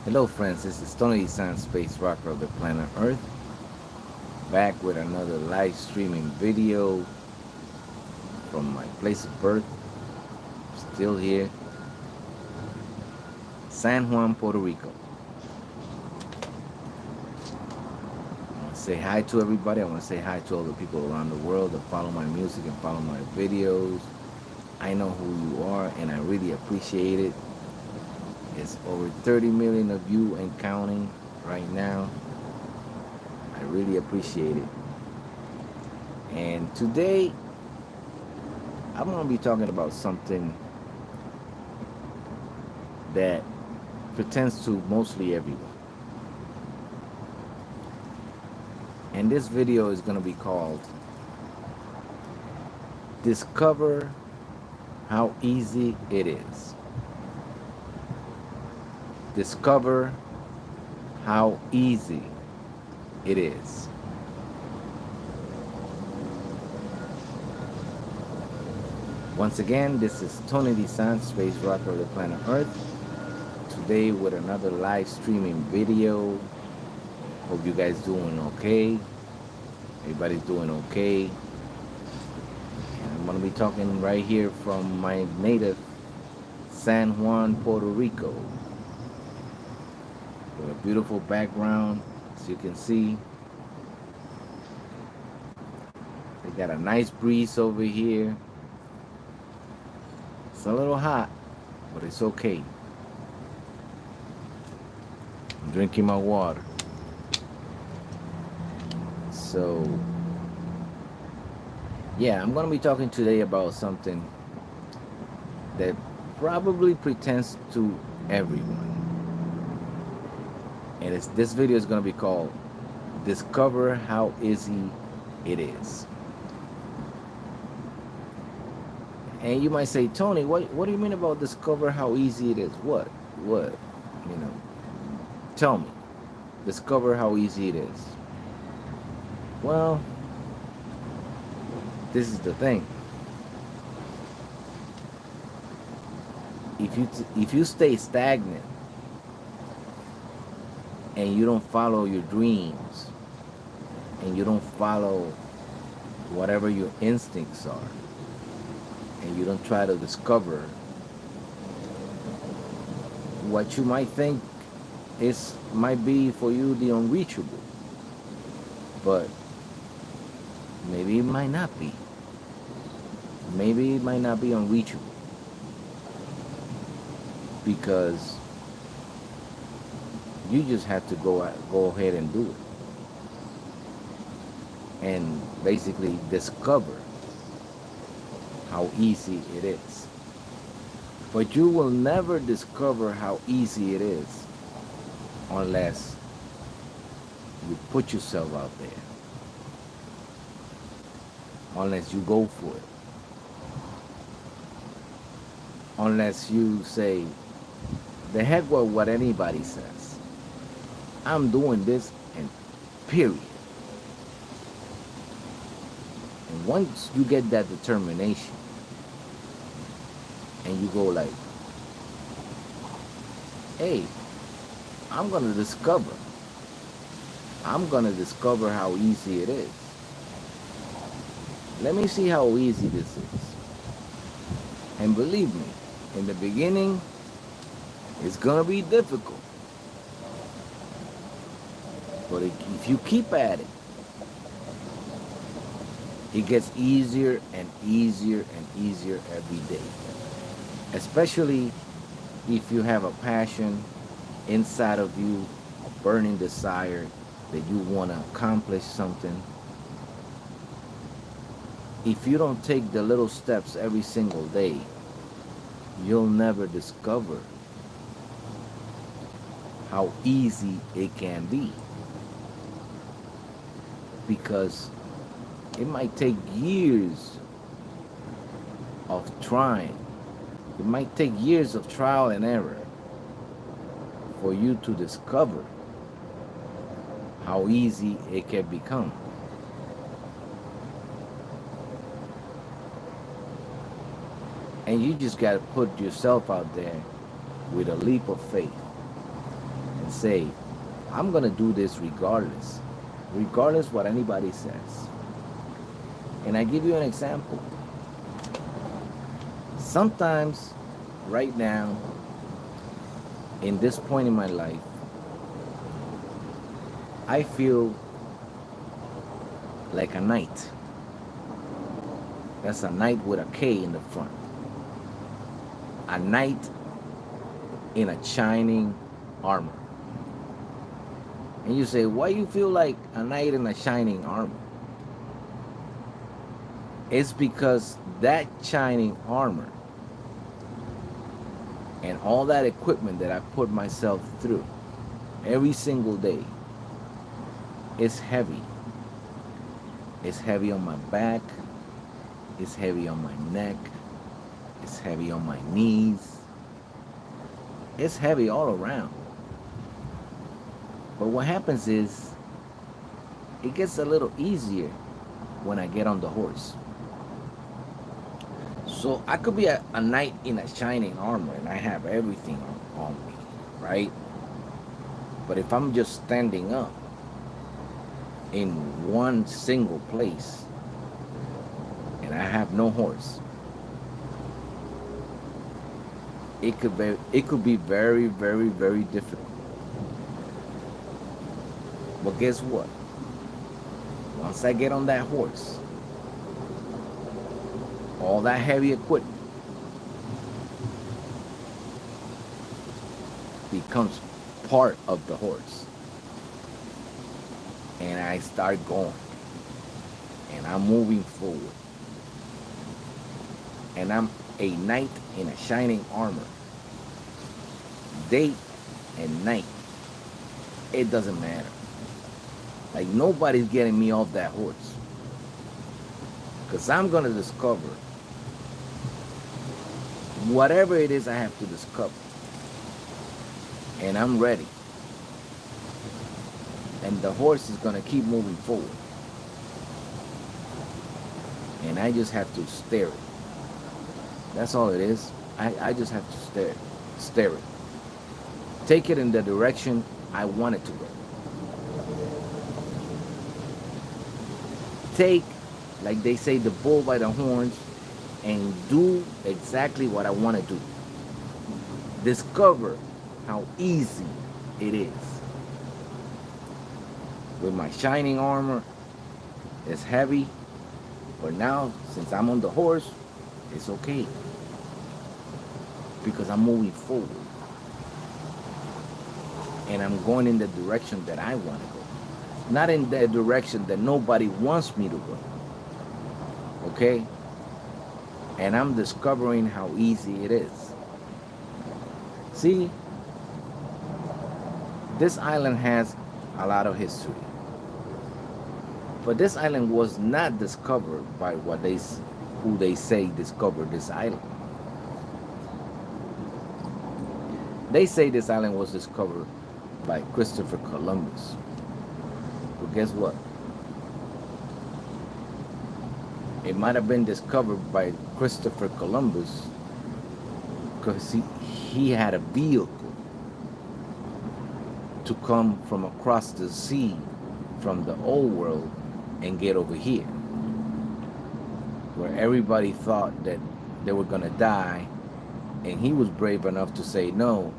Hello friends, this is Tony Dizant, Space Rocker of the Planet Earth, back with another live streaming video from my place of birth, still here, San Juan, Puerto Rico. I want to say hi to everybody. I want to say hi to all the people around the world that follow my music and follow my videos. I know who you are and I really appreciate it. It's over 30 million of you and counting right now. I really appreciate it. And today, I'm going to be talking about something that pertains to mostly everyone. And this video is going to be called Discover How Easy It Is. Discover how easy it is. Once again, this is Tony Dizant, Space Rocker of the Planet Earth. Today with another live streaming video. Hope you guys doing okay. Everybody's doing okay. And I'm gonna be talking right here from my native San Juan, Puerto Rico. With a beautiful background, as you can see. They got a nice breeze over here. It's a little hot, but it's okay. I'm drinking my water. So, yeah, I'm going to be talking today about something that probably pertains to everyone. And this video is going to be called Discover How Easy It Is. And you might say, Tony, what do you mean about discover how easy it is? What? Tell me. Discover how easy it is. Well, this is the thing. If you stay stagnant and you don't follow your dreams and you don't follow whatever your instincts are, and you don't try to discover what you might think might be for you the unreachable, but maybe it might not be. Maybe it might not be unreachable because you just have to go ahead and do it and basically discover how easy it is. But you will never discover how easy it is unless you put yourself out there, unless you go for it, unless you say, the heck with what anybody says. I'm doing this and period. And once you get that determination and you go like, hey, I'm going to discover how easy it is. Let me see how easy this is. And believe me, in the beginning, it's going to be difficult. But if you keep at it, it gets easier and easier and easier every day. Especially if you have a passion inside of you, a burning desire that you want to accomplish something. If you don't take the little steps every single day, you'll never discover how easy it can be. Because it might take years of trying. It might take years of trial and error for you to discover how easy it can become. And you just got to put yourself out there with a leap of faith and say, I'm going to do this regardless what anybody says. And I give you an example. Sometimes, right now, in this point in my life, I feel like a knight. That's a knight with a K in the front. A knight in a shining armor. And you say, why you feel like a knight in a shining armor? It's because that shining armor and all that equipment that I put myself through every single day is heavy. It's heavy on my back. It's heavy on my neck. It's heavy on my knees. It's heavy all around. But what happens is, it gets a little easier when I get on the horse. So I could be a knight in a shining armor and I have everything on me, right? But if I'm just standing up in one single place and I have no horse, it could be very, very, very difficult. But guess what? Once I get on that horse, all that heavy equipment becomes part of the horse. And I start going. And I'm moving forward. And I'm a knight in a shining armor. Day and night. It doesn't matter. Like, nobody's getting me off that horse. Because I'm going to discover whatever it is I have to discover. And I'm ready. And the horse is going to keep moving forward. And I just have to stare it. That's all it is. I just have to stare it. Take it in the direction I want it to go. Take, like they say, the bull by the horns and do exactly what I want to do. Discover how easy it is. With my shining armor, it's heavy, but now, since I'm on the horse, it's okay. Because I'm moving forward. And I'm going in the direction that I want to go. Not in the direction that nobody wants me to go. Okay? And I'm discovering how easy it is. See, this island has a lot of history. But this island was not discovered by who they say discovered this island. They say this island was discovered by Christopher Columbus. But guess what? It might have been discovered by Christopher Columbus because he had a vehicle to come from across the sea from the old world and get over here, where everybody thought that they were going to die, and he was brave enough to say, no,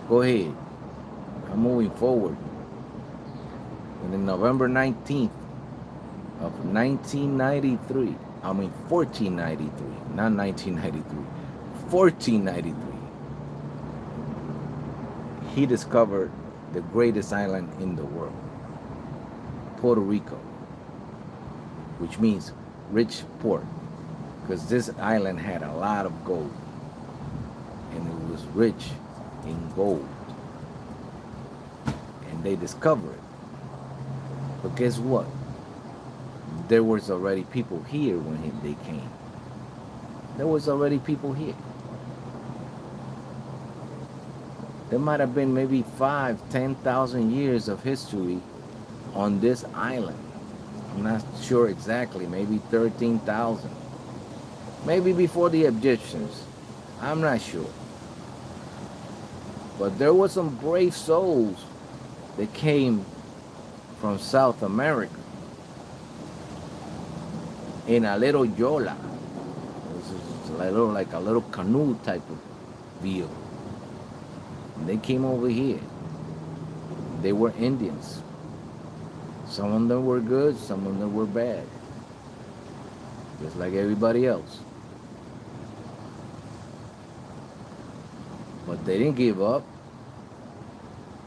go ahead, I'm moving forward. And on November 19th of 1493, not 1993, 1493, he discovered the greatest island in the world, Puerto Rico, which means rich port, because this island had a lot of gold, and it was rich in gold, and they discovered it. But guess what? There was already people here when they came. There was already people here. There might have been maybe 5,000-10,000 years of history on this island. I'm not sure exactly, maybe 13,000. Maybe before the Egyptians. I'm not sure. But there were some brave souls that came from South America in a little yola. This is like a little canoe type of vehicle. And they came over here. They were Indians. Some of them were good, some of them were bad. Just like everybody else. But they didn't give up.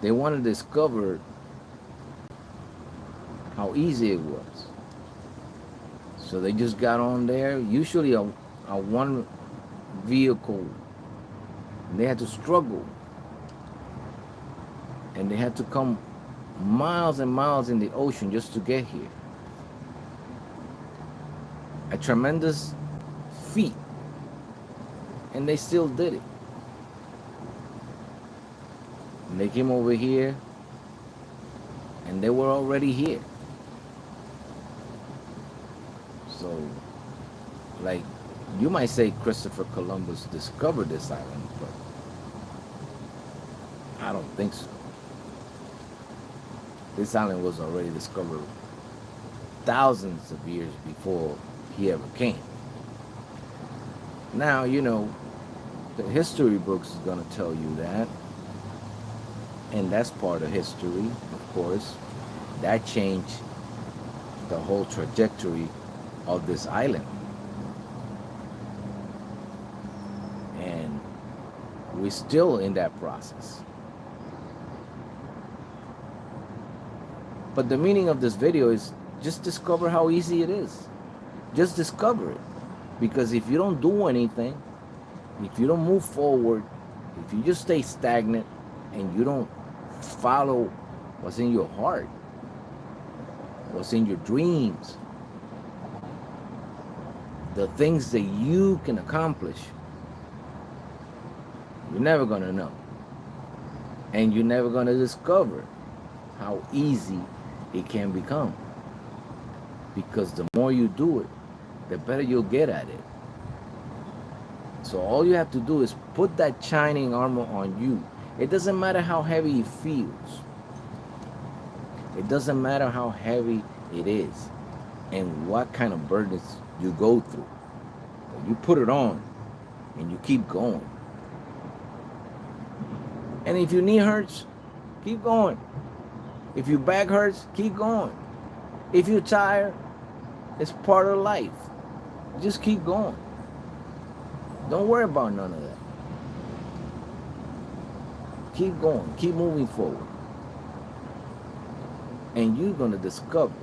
They wanted to discover how easy it was. So they just got on there, usually a one vehicle. And they had to struggle. And they had to come miles and miles in the ocean just to get here. A tremendous feat. And they still did it. And they came over here and they were already here. So, like, you might say Christopher Columbus discovered this island, but I don't think so. This island was already discovered thousands of years before he ever came. Now, you know, the history books is going to tell you that. And that's part of history, of course. That changed the whole trajectory of this island. And we're still in that process. But the meaning of this video is just discover how easy it is. Just discover it. Because if you don't do anything, if you don't move forward, if you just stay stagnant and you don't follow what's in your heart, what's in your dreams, the things that you can accomplish, you're never going to know. And you're never going to discover how easy it can become. Because the more you do it, the better you'll get at it. So all you have to do is put that shining armor on you. It doesn't matter how heavy it feels. It doesn't matter how heavy it is and what kind of burdens you go through. You put it on and you keep going. And if your knee hurts, keep going. If your back hurts, keep going. If you're tired, it's part of life. Just keep going. Don't worry about none of that. Keep going. Keep moving forward. And you're going to discover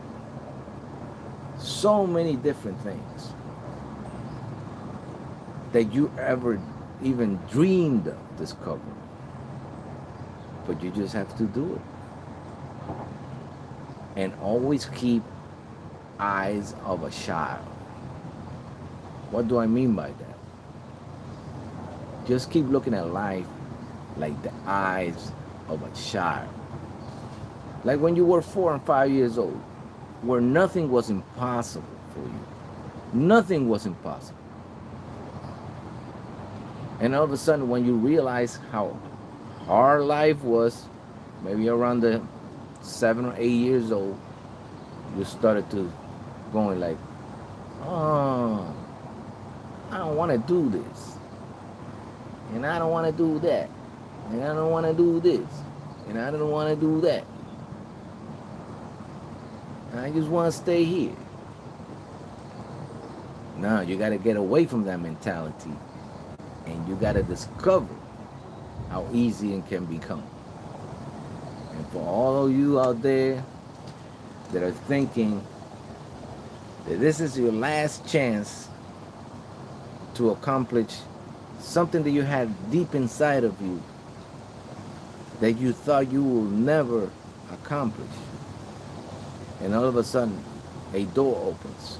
so many different things that you ever even dreamed of discovering. But you just have to do it. And always keep eyes of a child. What do I mean by that? Just keep looking at life like the eyes of a child. Like when you were 4 and 5 years old, where nothing was impossible for you. Nothing was impossible. And all of a sudden, when you realize how hard life was, maybe around the 7 or 8 years old, you started to going like, oh, I don't want to do this. And I don't want to do that. And I don't want to do this. And I don't want to do that. And I just want to stay here. Now you got to get away from that mentality. And you got to discover how easy it can become. And for all of you out there that are thinking that this is your last chance to accomplish something that you had deep inside of you that you thought you will never accomplish. And all of a sudden, a door opens.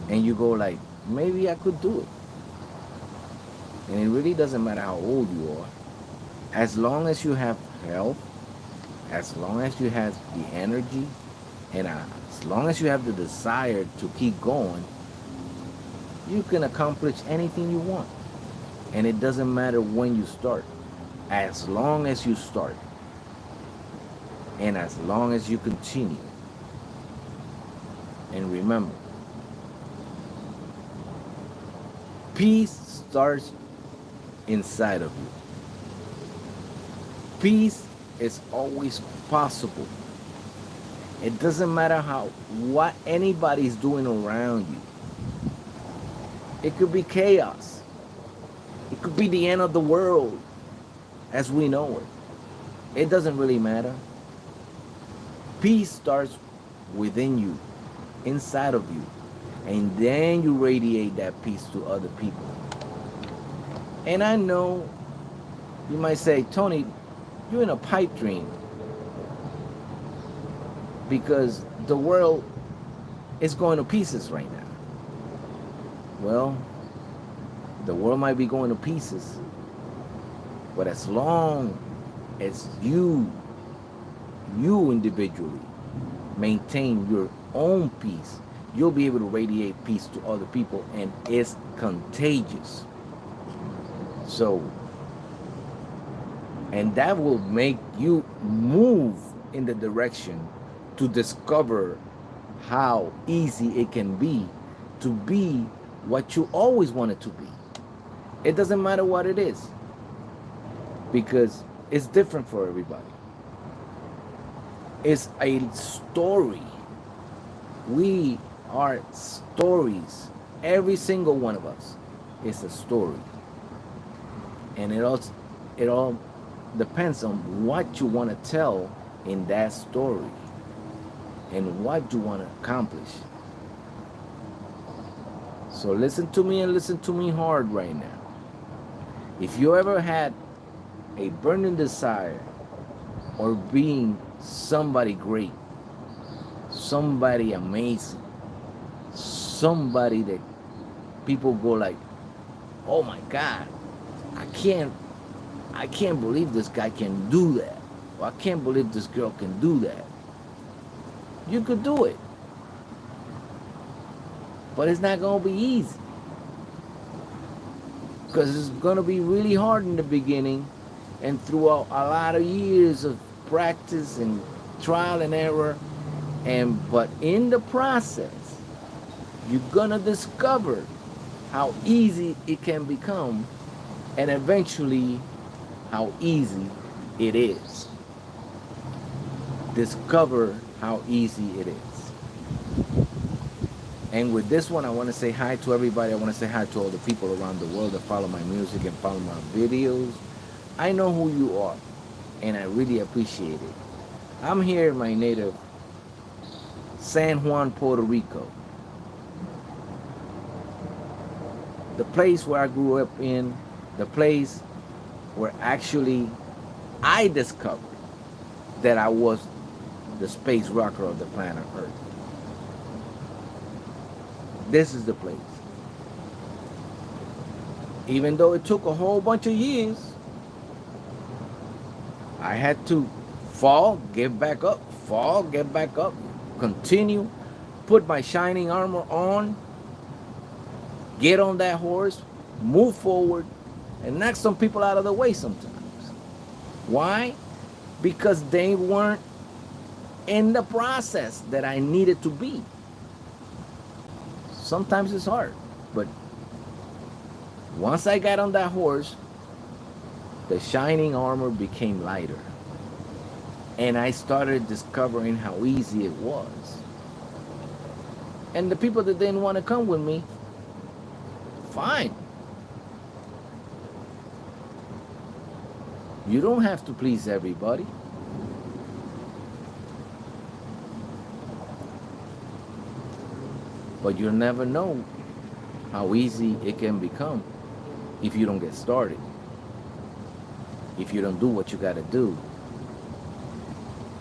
And you go like, maybe I could do it. And it really doesn't matter how old you are. As long as you have health, as long as you have the energy, and as long as you have the desire to keep going, you can accomplish anything you want. And it doesn't matter when you start, as long as you start and as long as you continue. And remember, peace starts inside of you. Peace is always possible. It doesn't matter what anybody's doing around you. It could be chaos. It could be the end of the world as we know it. It doesn't really matter. Peace starts within you, inside of you, and then you radiate that peace to other people. And I know you might say, Tony, you're in a pipe dream because the world is going to pieces right now. Well, the world might be going to pieces, but as long as you individually maintain your own peace, you'll be able to radiate peace to other people, and it's contagious. So, and that will make you move in the direction to discover how easy it can be to be what you always wanted to be. It doesn't matter what it is, because it's different for everybody. It's a story. We are stories. Every single one of us is a story. And it all depends on what you want to tell in that story and what you want to accomplish. So listen to me, and listen to me hard right now. If you ever had a burning desire or being somebody great, somebody amazing, somebody that people go like, oh my God, I can't believe this guy can do that. Or I can't believe this girl can do that. You could do it. But it's not going to be easy. Because it's going to be really hard in the beginning, and throughout a lot of years of practice and trial and error. But in the process, you're going to discover how easy it can become, and eventually how easy it is. Discover how easy it is. And with this one, I want to say hi to everybody. I want to say hi to all the people around the world that follow my music and follow my videos. I know who you are, and I really appreciate it. I'm here in my native San Juan, Puerto Rico. The place where I grew up in, the place where actually I discovered that I was the space rocker of the planet Earth. This is the place. Even though it took a whole bunch of years, I had to fall, get back up, fall, get back up, continue, put my shining armor on, get on that horse, move forward, and knock some people out of the way sometimes. Why? Because they weren't in the process that I needed to be. Sometimes it's hard, but once I got on that horse, the shining armor became lighter. And I started discovering how easy it was. And the people that didn't want to come with me, fine. You don't have to please everybody. But you'll never know how easy it can become if you don't get started. If you don't do what you got to do.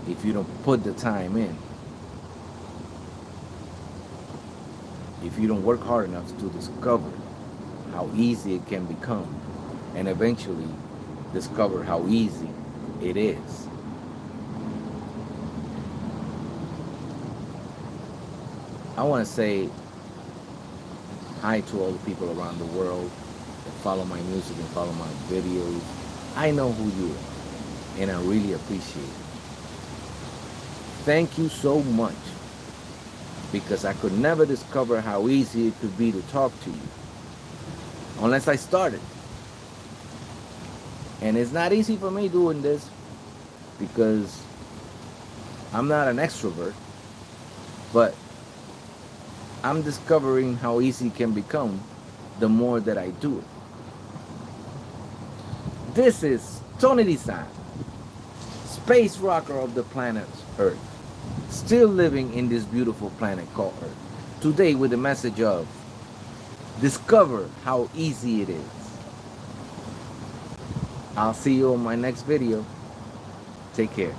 If you don't put the time in. If you don't work hard enough to discover how easy it can become, and eventually discover how easy it is. I want to say hi to all the people around the world that follow my music and follow my videos. I know who you are, and I really appreciate it. Thank you so much, because I could never discover how easy it could be to talk to you unless I started. And it's not easy for me doing this because I'm not an extrovert, but I'm discovering how easy it can become the more that I do it. This is Tony Dizant, space rocker of the planet Earth, still living in this beautiful planet called Earth. Today with the message of discover how easy it is. I'll see you on my next video. Take care.